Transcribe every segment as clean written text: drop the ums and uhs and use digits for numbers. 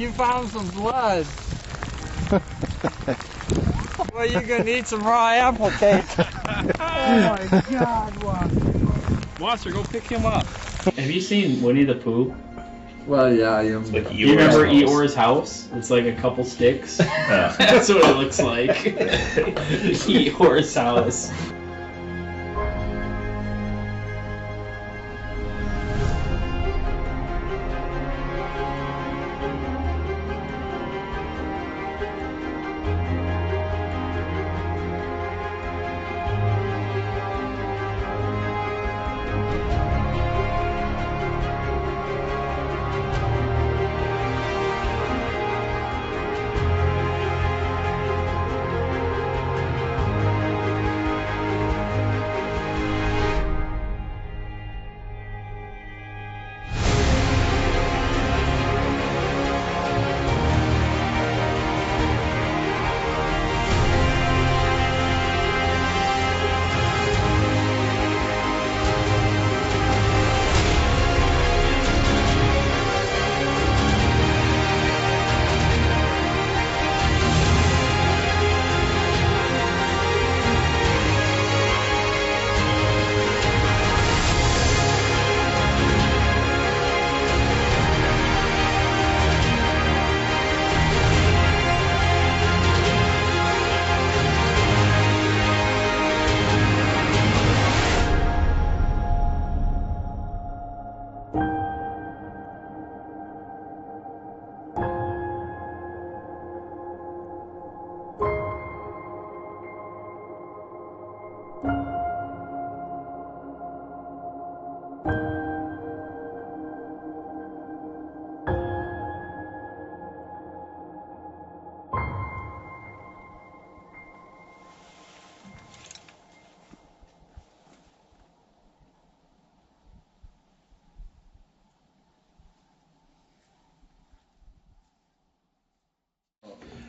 you found some blood. Well, you're gonna need some raw apple cake. Oh my God, Monster, go pick him up. Have you seen Winnie the Pooh? Well, yeah, Do you remember Eeyore's house? It's like a couple sticks. That's what it looks like. Eeyore's house.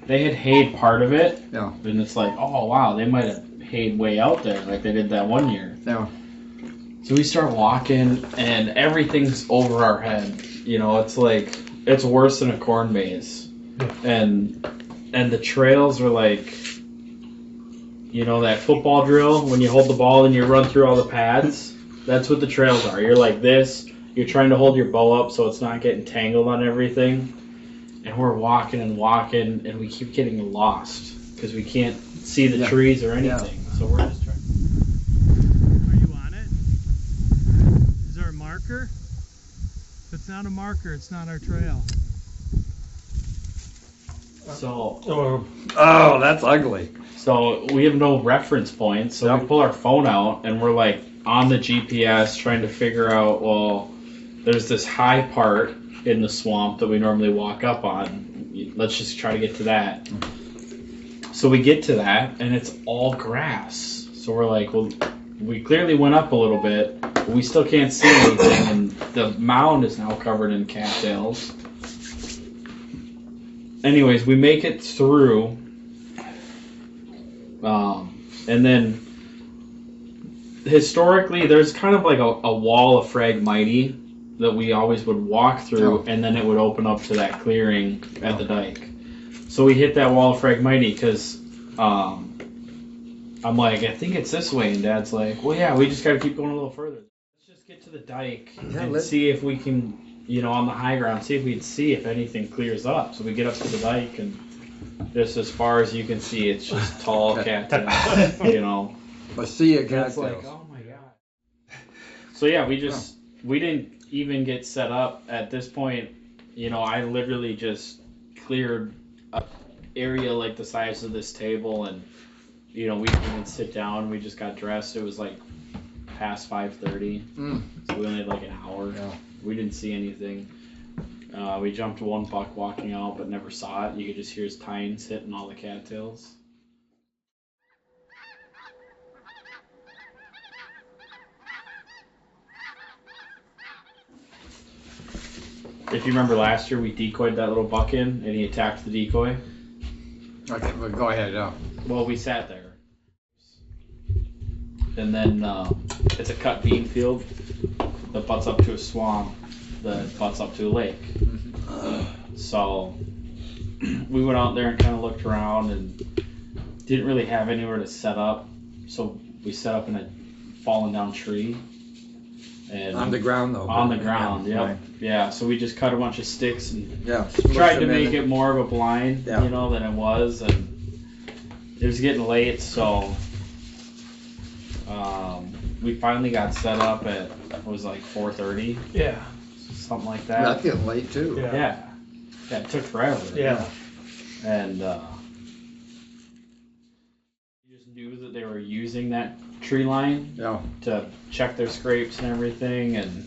They had hayed part of it, Yeah. and it's like, oh wow, they might have hayed way out there like they did that one year. Yeah. So we start walking, and everything's over our head. You know, it's like it's worse than a corn maze, and the trails are like, you know, that football drill when you hold the ball and you run through all the pads. That's what the trails are. You're like this. You're trying to hold your bow up so it's not getting tangled on everything. And we're walking and walking, and we keep getting lost because we can't see the trees or anything. Yeah. So we're just trying. Are you on it? Is there a marker? If it's not a marker, it's not our trail. So. Oh, that's ugly. So we have no reference points. So we pull our phone out, and we're like on the GPS trying to figure out. Well, there's this high part in the swamp that we normally walk up on. Let's just try to get to that. So we get to that, and it's all grass. So we're like, well, we clearly went up a little bit, but we still can't see anything, and the mound is now covered in cattails. Anyways, we make it through, and then historically, there's kind of like a wall of Phragmite that we always would walk through, and then it would open up to that clearing at the dike. So we hit that wall of Phragmite because I'm like, I think it's this way, and Dad's like, well, yeah, we just got to keep going a little further. Let's just get to the dike and see if we can, you know, on the high ground, see if we can see if anything clears up. So we get up to the dike, and just as far as you can see, it's just tall cattails, you know. I see a cattails. It's like, oh my God. So yeah, we didn't even get set up at this point. You know, I literally just cleared an area like the size of this table, and you know, we didn't even sit down. We just got dressed. It was like past 5:30, so we only had like an hour. Yeah. We didn't see anything. We jumped one buck walking out, but never saw it. You could just hear his tines hitting all the cattails. If you remember last year, we decoyed that little buck in, and he attacked the decoy. Okay, well, go ahead. Well, we sat there. And then it's a cut bean field that butts up to a swamp that butts up to a lake. So we went out there and kind of looked around and didn't really have anywhere to set up. So we set up in a fallen down tree. And On the ground though. On the ground, yeah. yep. Right. Yeah, so we just cut a bunch of sticks and Yeah. tried to make it more of a blind, Yeah. you know, than it was. And it was getting late, so we finally got set up at, it was like 4:30. Yeah. Something like that. That's getting late too. Yeah. Yeah. Yeah, it took forever. Yeah. And you just knew that they were using that tree line Yeah. to check their scrapes and everything, and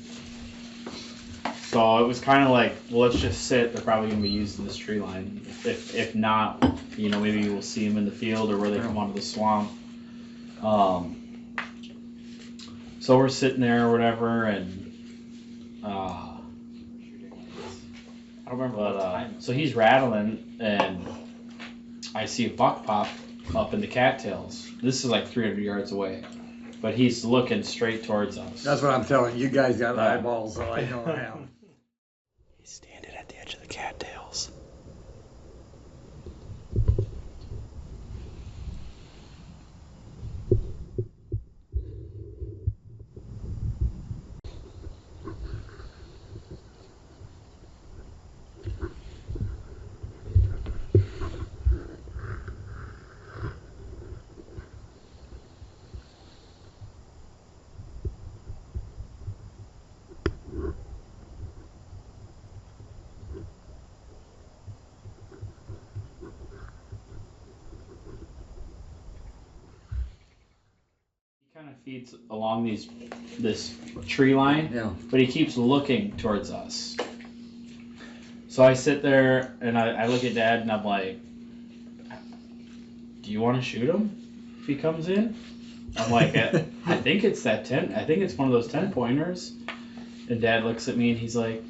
so it was kind of like, well, let's just sit. They're probably going to be using this tree line. If not, you know, maybe we'll see them in the field or where they come out of the swamp. So we're sitting there or whatever, and I don't remember what time. So he's rattling, and I see a buck pop up in the cattails. This is like 300 yards away, but he's looking straight towards us. That's what I'm telling you. You guys got Yeah. eyeballs, so I know now. He's standing at the edge of the cattails. Kind of feeds along this tree line, Yeah. but he keeps looking towards us. So I sit there and I look at Dad and I'm like, do you want to shoot him if he comes in? I'm like, I think it's that 10. I think it's one of those 10-pointers. And Dad looks at me and he's like,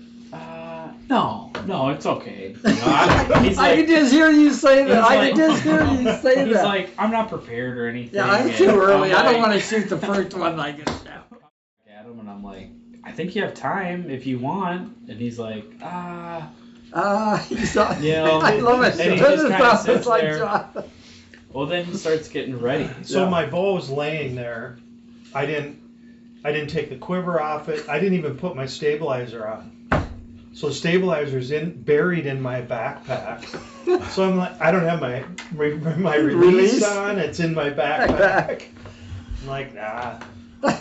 no, it's okay. You know, he's I like, can just hear you say that. he's I like- can just hear you say that. he's like, I'm not prepared or anything. yeah, I'm and too early. I'm I don't like- want to shoot the first one like it. at him and I'm like, I think you have time if you want. And he's like, He's not, You know, I love it. and he Turn just this kinda off, sits it's like there. John. well, then he starts getting ready. So Yeah. my bow was laying there. I didn't take the quiver off it. I didn't even put my stabilizer on. So the stabilizer's buried in my backpack. So I'm like, I don't have my release Release? on. It's in my backpack. I'm like, nah. All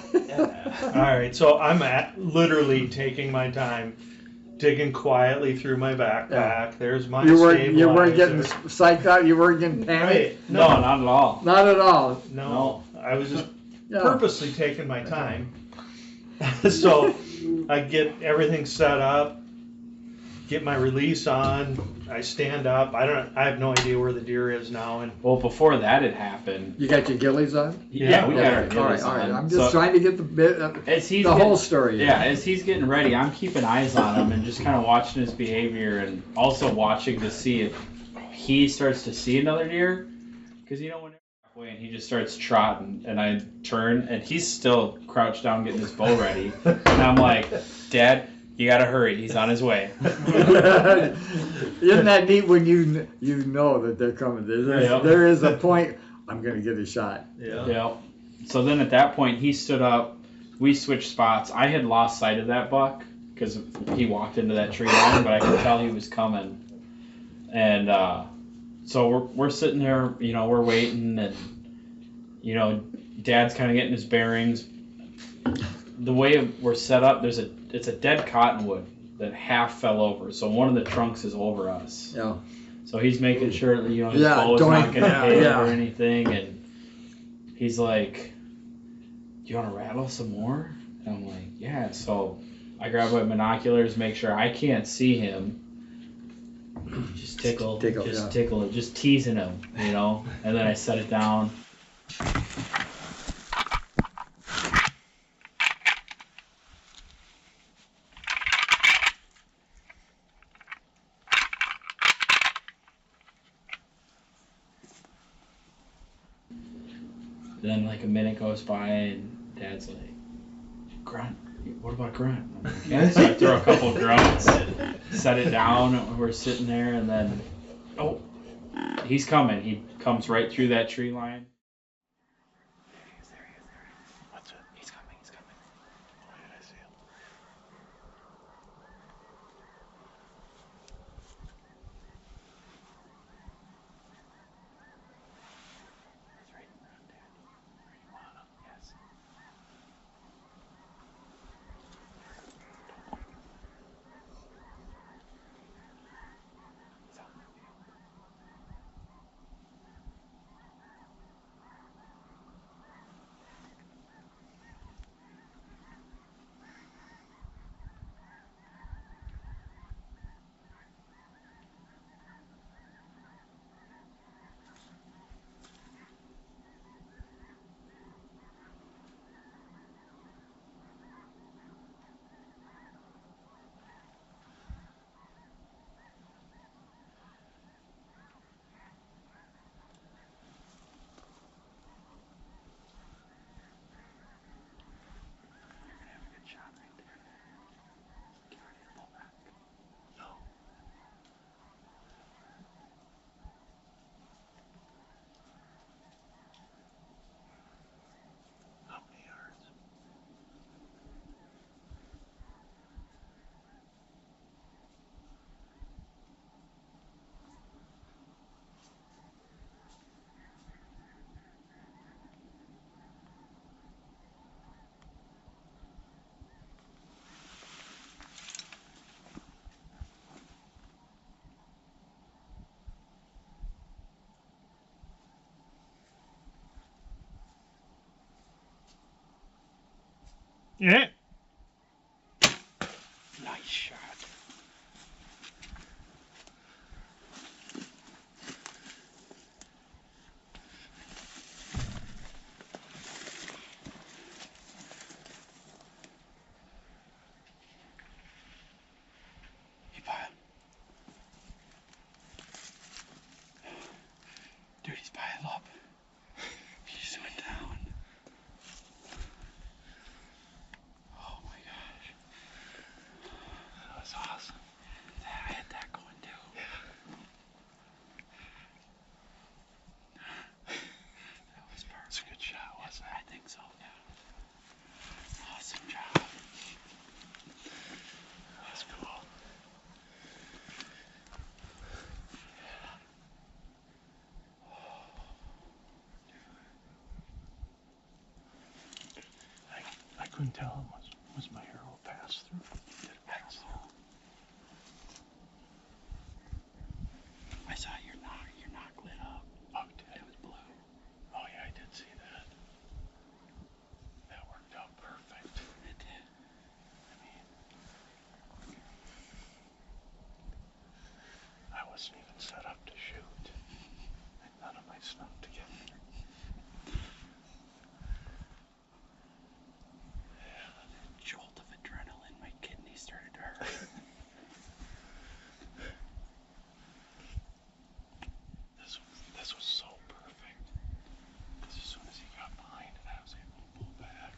right, so I'm literally taking my time, digging quietly through my backpack. Yeah. There's my You stabilizer. weren't getting psyched out. You weren't getting panicked. Right. No, not at all. Not at all. No, I was just Yeah. purposely taking my time. So I get everything set up, get my release on, I stand up. I have no idea where the deer is now, and Well, before that had happened, You got your gillies on? yeah, we got our all right, gills all right. on. I'm just So trying to get as he's the getting- whole story. Yeah, as he's getting ready, I'm keeping eyes on him and just kind of watching his behavior and also watching to see if he starts to see another deer. Because, you know, when halfway and he just starts trotting and I turn and he's still crouched down getting his bow ready. And I'm like, Dad, you gotta hurry. He's on his way. Isn't that neat when you know that they're coming? Yeah. There is a point. I'm gonna get a shot. Yeah. So then at that point, he stood up. We switched spots. I had lost sight of that buck because he walked into that tree line, but I could tell he was coming. And so we're sitting there, you know, we're waiting, and you know, Dad's kind of getting his bearings. The way we're set up, it's a dead cottonwood that half fell over, so one of the trunks is over us. Yeah. So he's making sure that, you know, his Yeah, bow is not don't- gonna hit yeah. or anything, and he's like, do you want to rattle some more? And I'm like, yeah. So I grab my binoculars, make sure I can't see him. Just tickle, just teasing him, you know. And then I set it down. Then like a minute goes by and Dad's like, grunt. What about grunt? I'm like, yeah, so I throw a couple grunts, set it down, and we're sitting there, and then, oh, he's coming. He comes right through that tree line. What's it? He's coming. Oh, yeah, I see him. He's right in front, Dad. Where you want him? Yes. He's out in the field. You're gonna have a good shot right there. Get ready to pull back. No. How many yards? Yeah. Nice shot. He piled. Dude, he's piled up. He just went down. Oh my gosh. That was awesome. I had that going too. That was perfect. It's a good shot, wasn't it? I think so, yeah. Awesome job. That's cool. I couldn't tell him was my arrow pass through. Did it pass through? I saw your knock lit up. Oh, it did. It was blue. Oh, yeah, I did see that. That worked out perfect. It did. I mean, I wasn't even set up to shoot. And none of my snuck together. Jolt of adrenaline, my kidneys started to hurt. This was so perfect. Because as soon as he got behind it, I was able to pull back.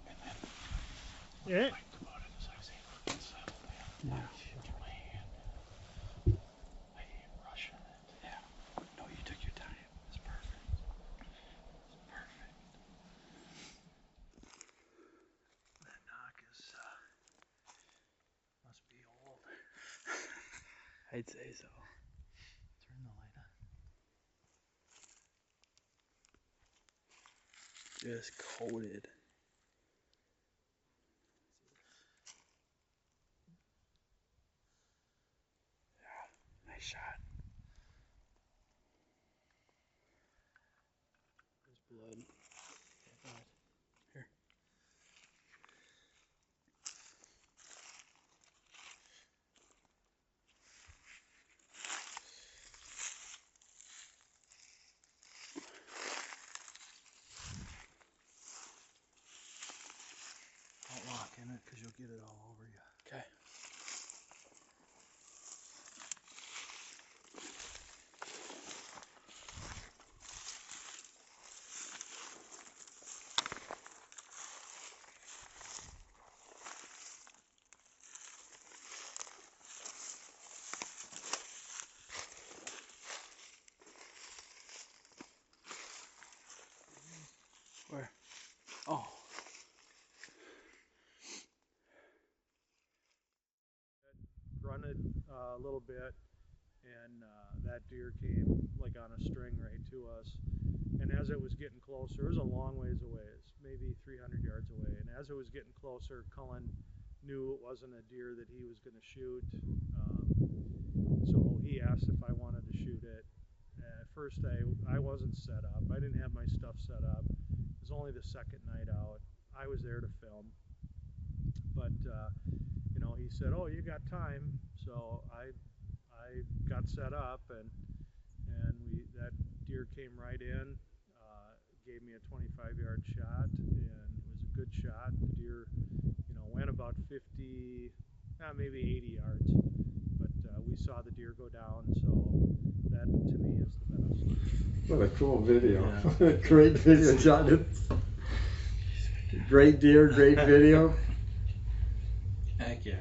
And then what I liked about it is I was able to get settled in. Yeah. Land. I ain't rushing it. Yeah. No, you took your time. It was perfect. Perfect. That knock is, must be old. I'd say so. Turn the light on. Just coated. Yeah. Nice shot. There's blood. Here. Don't lock in it because you'll get it all over you. Okay. a little bit, and that deer came like on a string right to us. And as it was getting closer, it was a long ways away, it's maybe 300 yards away. And as it was getting closer, Cullen knew it wasn't a deer that he was going to shoot. So he asked if I wanted to shoot it. At first, I wasn't set up. I didn't have my stuff set up. It was only the second night out. I was there to film. But, you know, he said, "Oh, you got time." So I got set up, and that deer came right in, gave me a 25-yard shot, and it was a good shot. The deer, you know, went about 50, maybe 80 yards, but we saw the deer go down, so that to me is the best. What a cool video. Yeah. Great video, John. Great deer, great video. Heck yeah.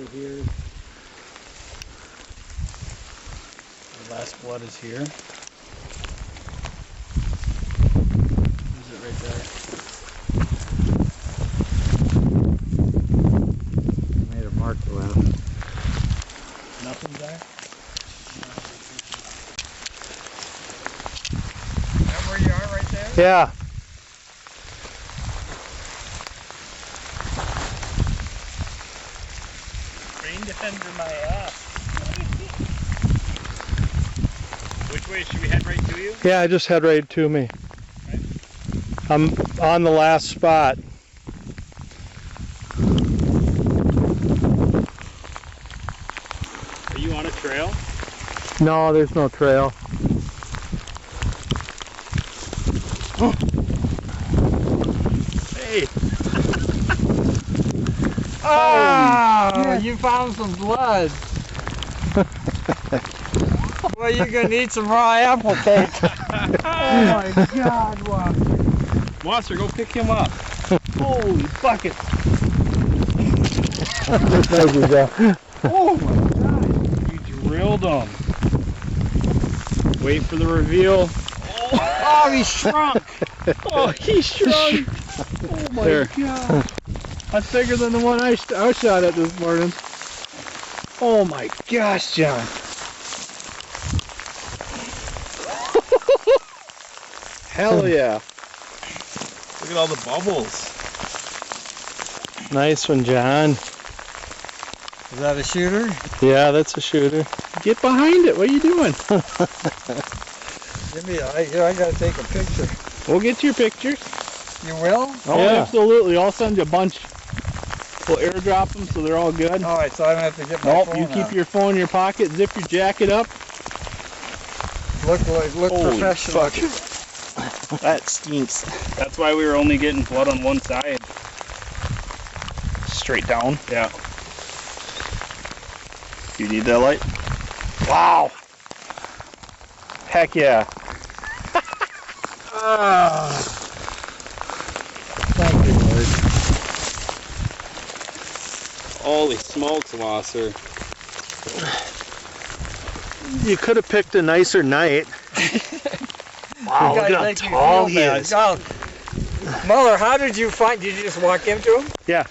right here. The last blood is here. Is it right there? Made a mark left. Nothing there? Is that where you are right there? Yeah. Rain defender my ass. Which way should we head right to you? Yeah, just head right to me. Okay. I'm on the last spot. Are you on a trail? No, there's no trail. Hey! Oh, you found some blood. Well, you're gonna need some raw apple cake. Oh my God, wow. Monster, go pick him up. Holy bucket! There you go. Oh my God! You drilled him. Wait for the reveal. Oh, he shrunk. Oh, he shrunk! Oh my God! That's bigger than the one I shot at this morning. Oh my gosh, John! Hell yeah! Look at all the bubbles. Nice one, John. Is that a shooter? Yeah, that's a shooter. Get behind it. What are you doing? Give me, I gotta take a picture. We'll get your pictures. You will? Oh, Yeah. absolutely. I'll send you a bunch. We'll airdrop them so they're all good. All right, so I don't have to get my Nope, phone you keep out. your phone in your pocket, zip your jacket up. Look Holy professional. fuck. That stinks. That's why we were only getting blood on one side. Straight down? Yeah. You need that light? Wow. Heck yeah. Thank you, Lord. Holy smokes, Wasser. You could have picked a nicer night. Wow, look how tall he is. Oh. Muller, how did you find? Did you just walk into him? Yeah.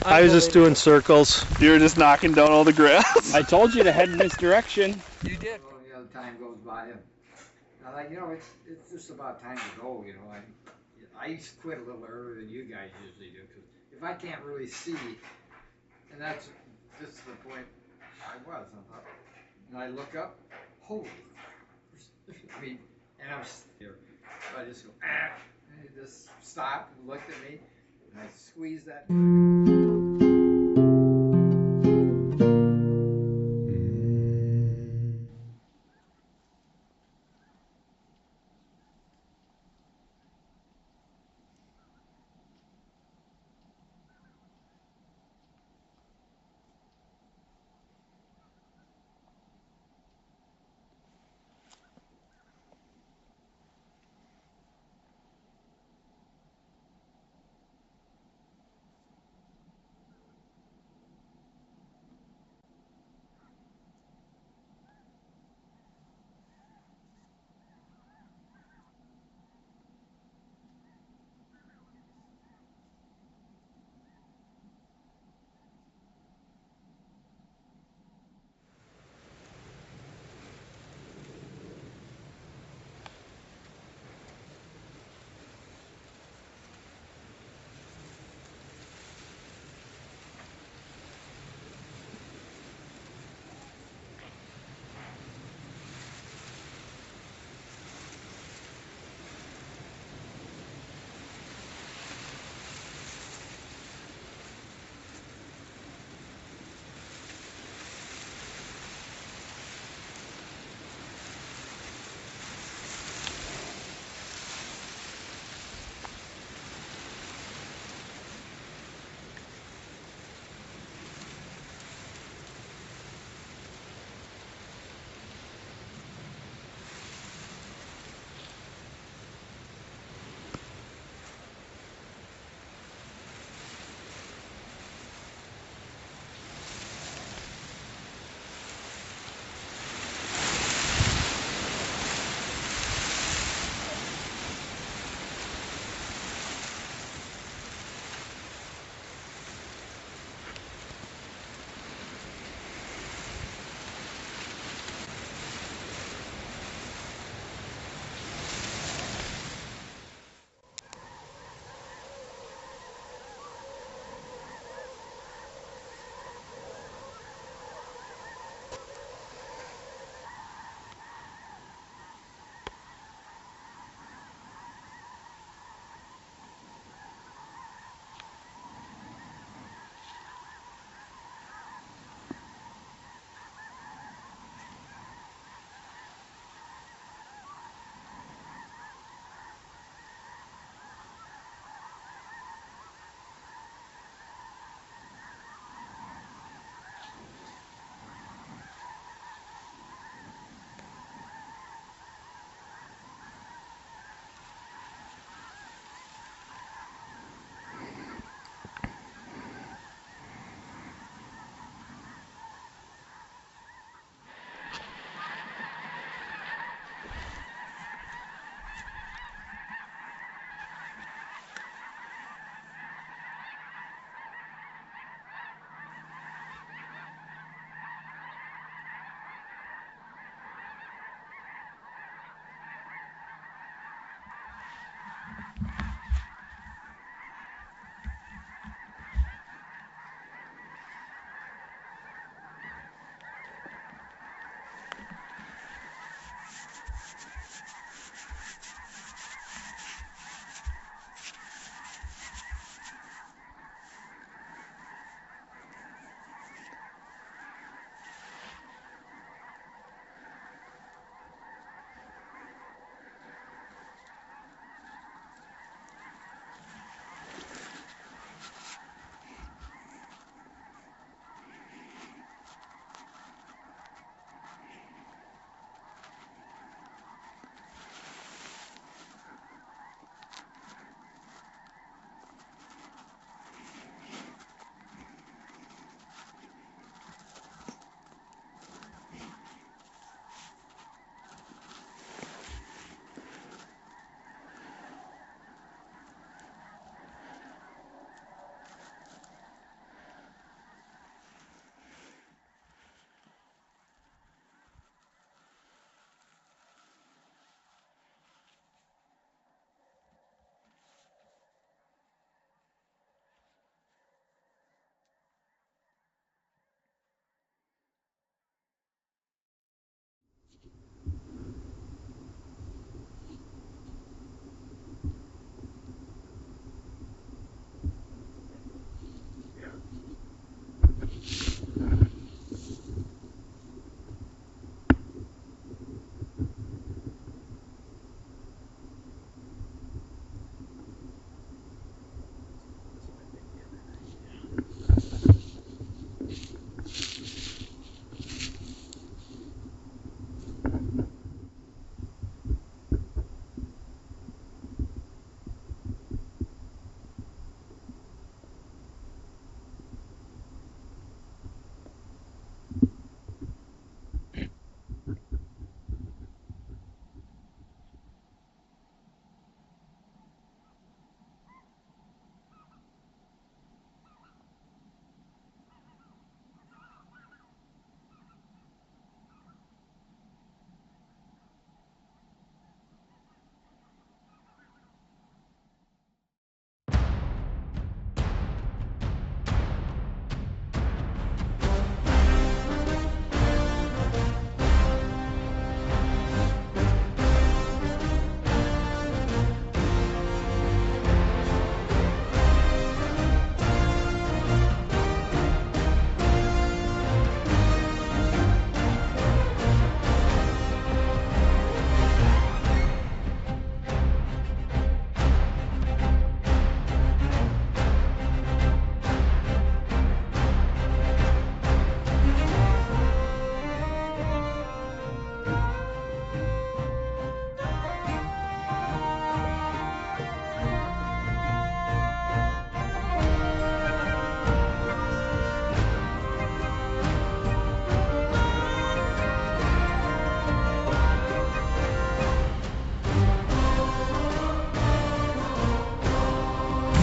I was just doing circles. You were just knocking down all the grass. I told you to head in this direction. You did. Well, you know, time goes by and I like, you know, it's just about time to go, you know. I used to quit a little earlier than you guys usually do, because if I can't really see, and that's just the point I was, and I look up, holy, I mean, and I'm here, so I just go, and he just stopped and looked at me, and I squeezed that.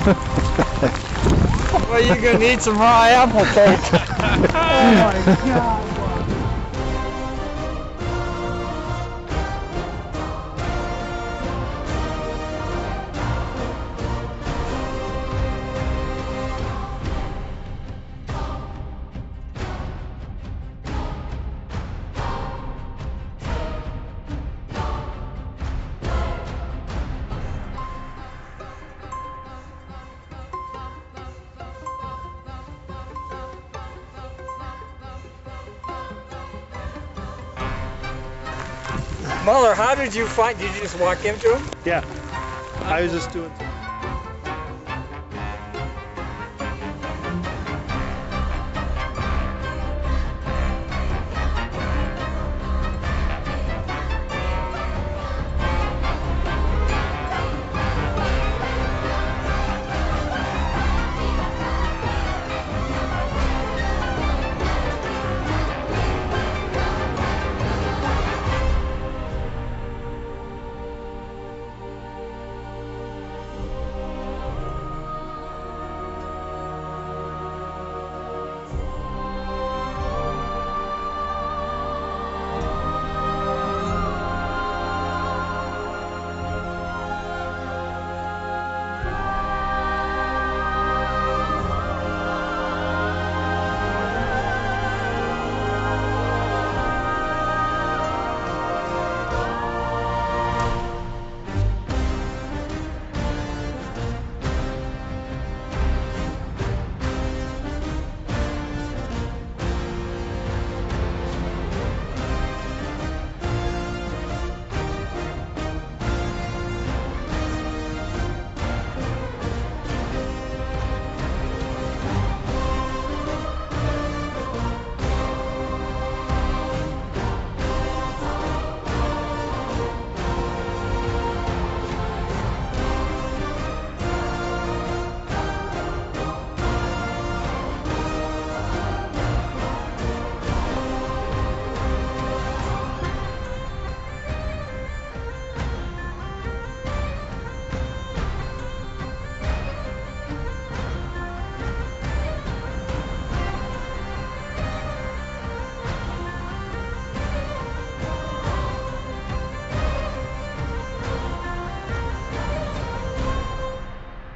Well, you're gonna need some raw apple cake. Oh my God. Muller, how did you find? Did you just walk into him? Yeah, I was just doing.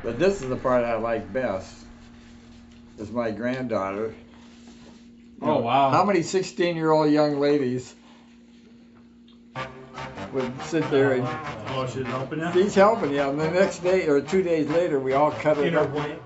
But this is the part I like best. Is my granddaughter. Oh, wow. How many 16-year-old young ladies would sit there and Oh, she's helping you? she's helping you, and the next day or 2 days later we all cut In it her up. white